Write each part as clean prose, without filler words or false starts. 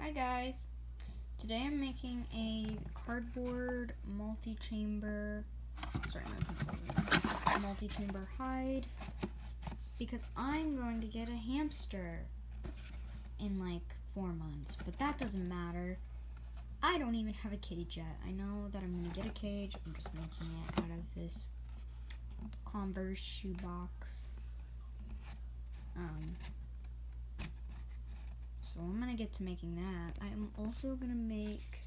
Hi guys, today I'm making a cardboard multi-chamber hide because I'm going to get a hamster in like 4 months, but that doesn't matter. I don't even have a cage yet. I know that I'm going to get a cage. I'm just making it out of this Converse shoebox. So I'm gonna get to making that. I'm also gonna make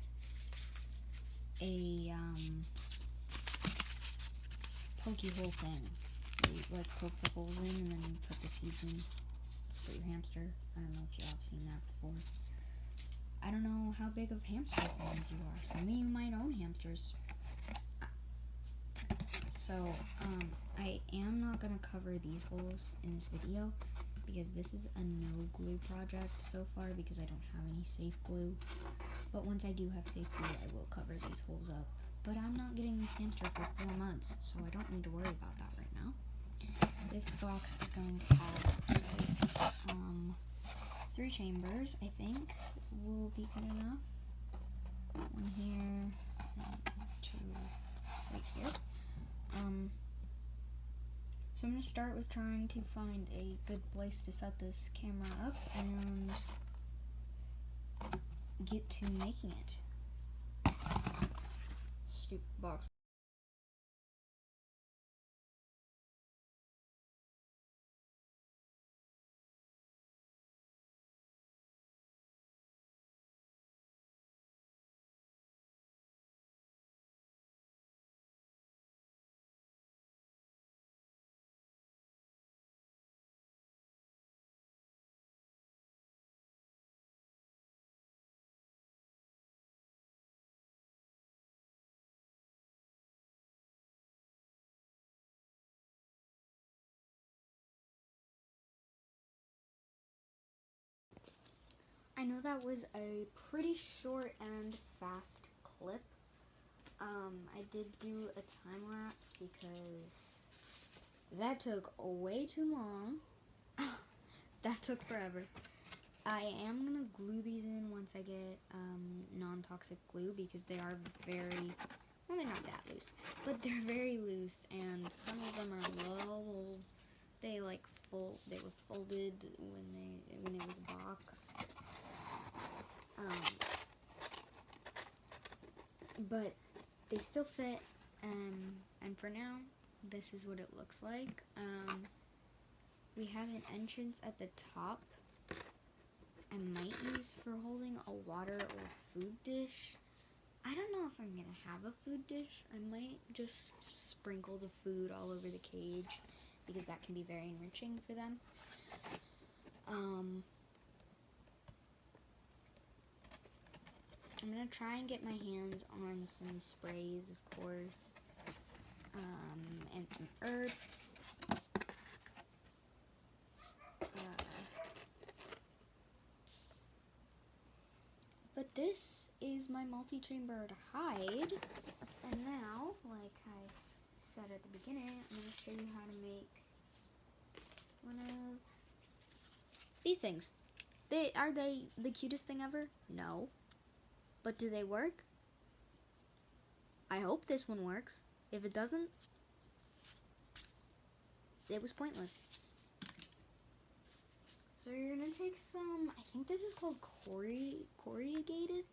a pokey hole thing. So you like poke the holes in and then you put the seeds in for your hamster. I don't know if you have seen that before. I don't know how big of hamster fans you are. Some of you might own hamsters. So I am not gonna cover these holes in this video, because this is a no glue project so far because I don't have any safe glue. But once I do have safe glue, I will cover these holes up. But I'm not getting this hamster for 4 months, so I don't need to worry about that right now. This box is going to have 3 chambers, I think, will be good enough. One here, and 2 right here. So I'm going to start with trying to find a good place to set this camera up and get to making it. Stupid box. I know that was a pretty short and fast clip. I did do a time lapse because that took way too long. That took forever. I am gonna glue these in once I get non-toxic glue, because they are very, well, they're not that loose, but they're very loose, and some of them are low. They were folded when it was a box. But they still fit, and for now, this is what it looks like. We have an entrance at the top I might use for holding a water or food dish. I don't know if I'm gonna have a food dish. I might just sprinkle the food all over the cage, because that can be very enriching for them. I'm gonna try and get my hands on some sprays, of course, and some herbs. But this is my multi-chambered hide, and now, like I said at the beginning, I'm gonna show you how to make one of these things. Are they the cutest thing ever? No. But do they work? I hope this one works. If it doesn't, it was pointless. So you're gonna take some, I think this is called corrugated?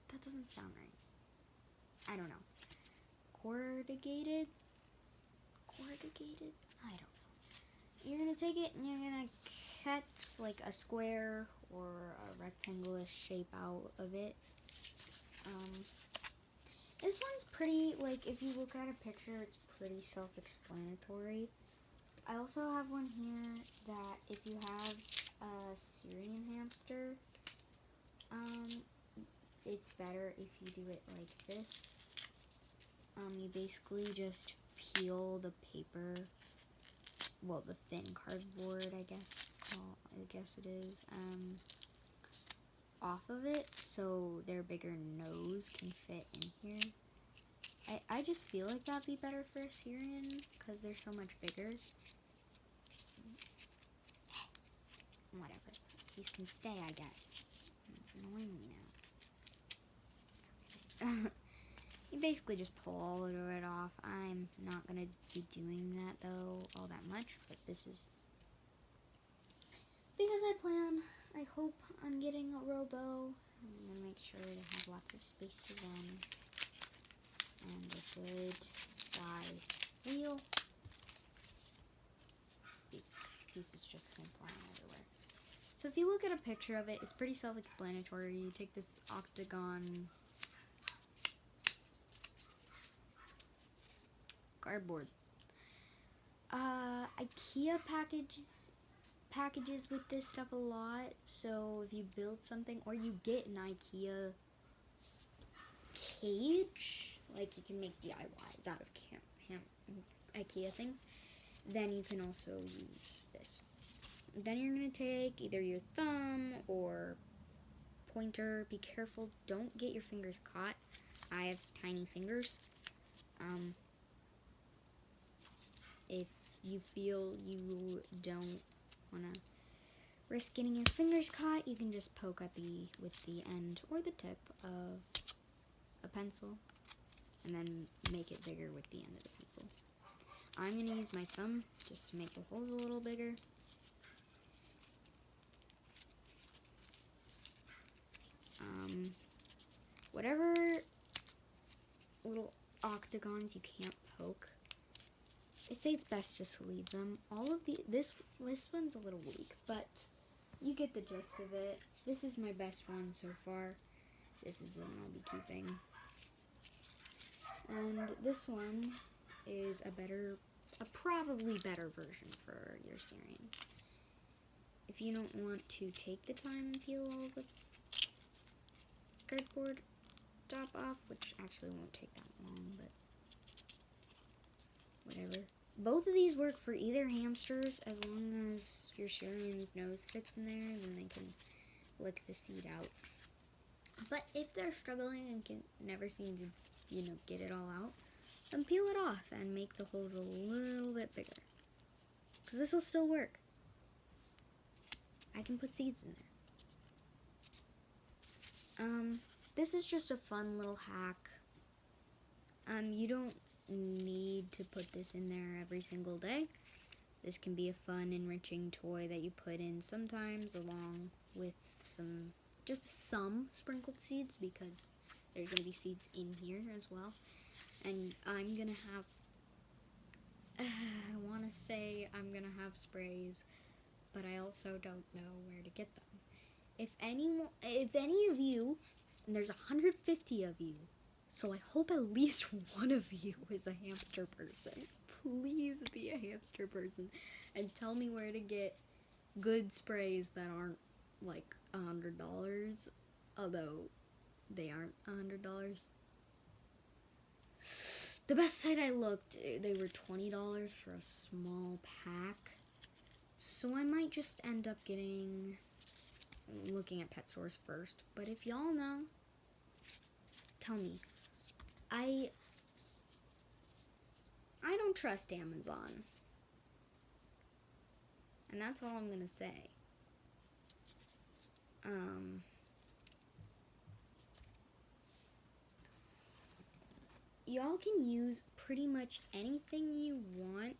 That doesn't sound right. I don't know. Corrugated? I don't know. You're gonna take it and you're gonna cut like a square or a rectangular shape out of it. This one's pretty, like, if you look at a picture, it's pretty self-explanatory. I also have one here that if you have a Syrian hamster, it's better if you do it like this. You basically just peel the paper, well, the thin cardboard, I guess it is, off of it, so their bigger nose can fit in here. I just feel like that'd be better for a Syrian, because they're so much bigger. Whatever. These can stay, I guess. annoying me now. You basically just pull all of it off. I'm not going to be doing that, though, all that much. But this is because I hope on getting a robo. I'm going to make sure to have lots of space to run. And a good sized wheel. Pieces just came flying everywhere. So if you look at a picture of it, it's pretty self-explanatory. You take this octagon cardboard. IKEA packages with this stuff a lot. So if you build something or you get an IKEA cage, like you can make DIYs out of IKEA things, then you can also use this. Then you're going to take either your thumb or pointer. Be careful, don't get your fingers caught. I have tiny fingers. If you feel you don't want to risk getting your fingers caught, you can just poke at with the end or the tip of a pencil and then make it bigger with the end of the pencil. I'm going to use my thumb just to make the holes a little bigger. Whatever little octagons you can't poke, I say it's best just to leave them. All of this one's a little weak, but you get the gist of it. This is my best one so far. This is the one I'll be keeping. And this one is a probably better version for your Syrian. If you don't want to take the time and peel all the cardboard top off, which actually won't take that long, but whatever. Both of these work for either hamsters, as long as your Syrian's nose fits in there, then they can lick the seed out. But if they're struggling and can never seem to, get it all out, then peel it off and make the holes a little bit bigger. Because this will still work. I can put seeds in there. This is just a fun little hack. You don't need to put this in there every single day. This can be a fun, enriching toy that you put in sometimes along with some sprinkled seeds, because there's going to be seeds in here as well. And I'm going to have, I want to say I'm going to have sprays, but I also don't know where to get them. If any of you, and there's 150 of you, so I hope at least one of you is a hamster person. Please be a hamster person and tell me where to get good sprays that aren't like $100, although they aren't $100. The best site I looked, they were $20 for a small pack. So I might just end up looking at pet stores first. But if y'all know, tell me. I don't trust Amazon. And that's all I'm gonna say. Y'all can use pretty much anything you want.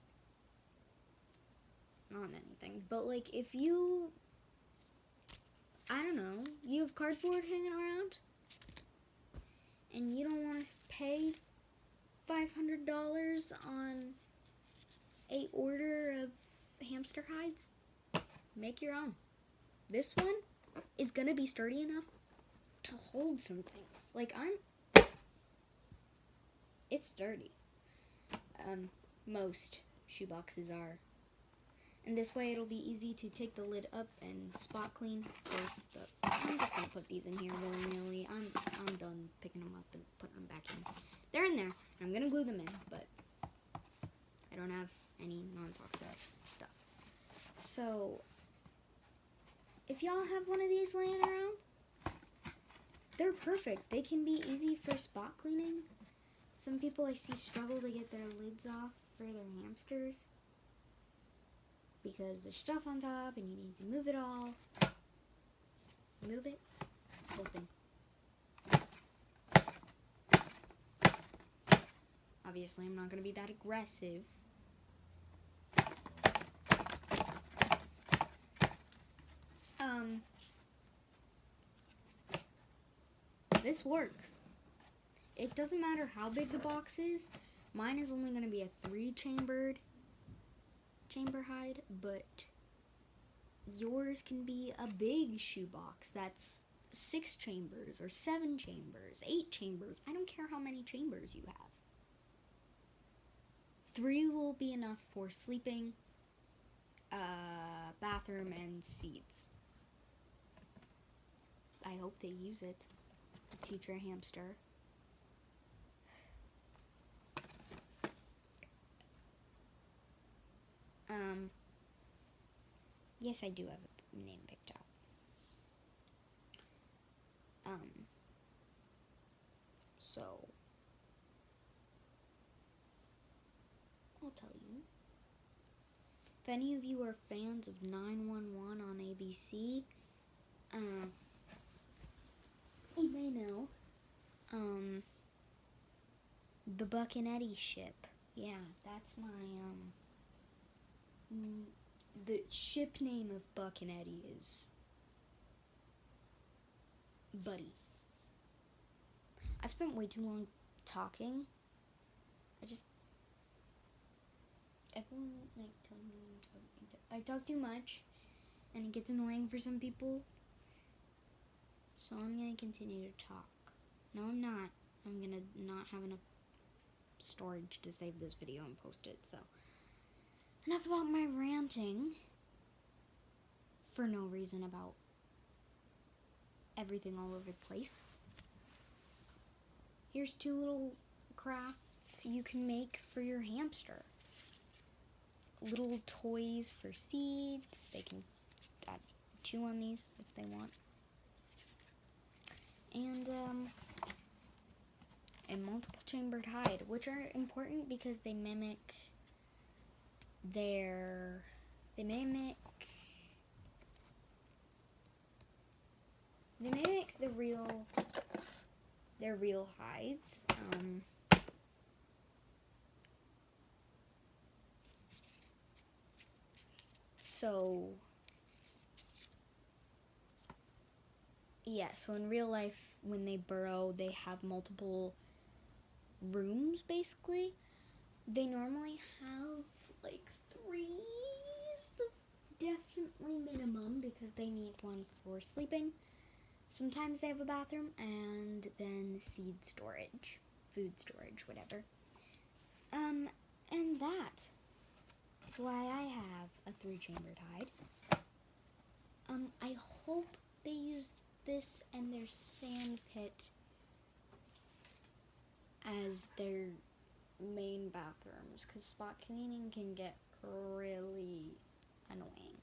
Not anything, but like if you, I don't know, you have cardboard hanging around and you don't want to pay $500 on a order of hamster hides, make your own. This one is gonna be sturdy enough to hold some things. Like it's sturdy. Most shoeboxes are. And this way it'll be easy to take the lid up and spot clean. I'm just gonna put these in here willy-nilly. I'm done picking them up and putting them back in. They're in there. I'm gonna glue them in, but I don't have any non-toxic stuff. So if y'all have one of these laying around, they're perfect. They can be easy for spot cleaning. Some people I see struggle to get their lids off for their hamsters because there's stuff on top and you need to move it all. Move it. obviously I'm not going to be that aggressive. This works. It doesn't matter how big the box is. Mine is only going to be a 3-chambered chamber hide, but yours can be a big shoebox that's 6 chambers or 7 chambers, 8 chambers. I don't care how many chambers you have. 3 will be enough for sleeping, bathroom, and seeds. I hope they use it. Future hamster. Yes, I do have a name picked out. So I'll tell you. If any of you are fans of 911 on ABC, you may know, the Buck and Eddie ship. Yeah, that's my, the ship name of Buck and Eddie is Buddy. I've spent way too long talking. Everyone, like, tells me I talk too much, and it gets annoying for some people. So I'm gonna continue to talk. No, I'm not. I'm gonna not have enough storage to save this video and post it, so. Enough about my ranting for no reason about everything all over the place. Here's 2 little crafts you can make for your hamster. Little toys for seeds. They can chew on these if they want. And a multiple chambered hide, which are important because they mimic their real hides. So yeah, so in real life, when they burrow, they have multiple rooms, basically. They normally have, like, 3 is the definitely minimum, because they need one for sleeping. Sometimes they have a bathroom, and then seed storage, food storage, whatever. And that is why I have a 3-chambered hide. I hope they use this and their sand pit as their main bathrooms, because spot cleaning can get really annoying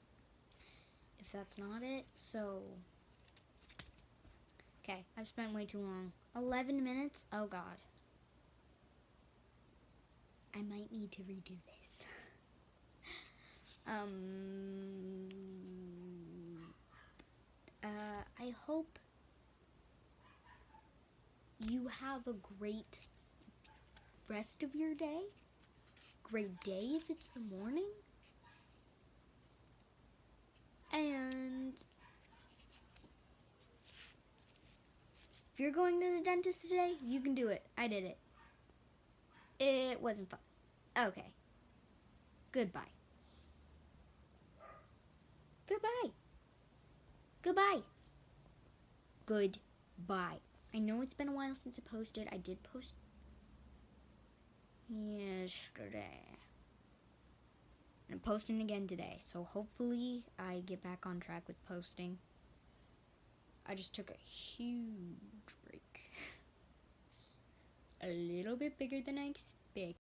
if that's not it. So okay, I've spent way too long. 11 minutes. Oh god, I might need to redo this. I hope you have a great rest of your day. Great day if it's the morning. And if you're going to the dentist today, you can do it. I did it. It wasn't fun. Okay. Goodbye. Goodbye. Goodbye. Goodbye. I know it's been a while since I posted. I did post yesterday. I'm posting again today, so hopefully I get back on track with posting. I just took a huge break. A little bit bigger than I expected.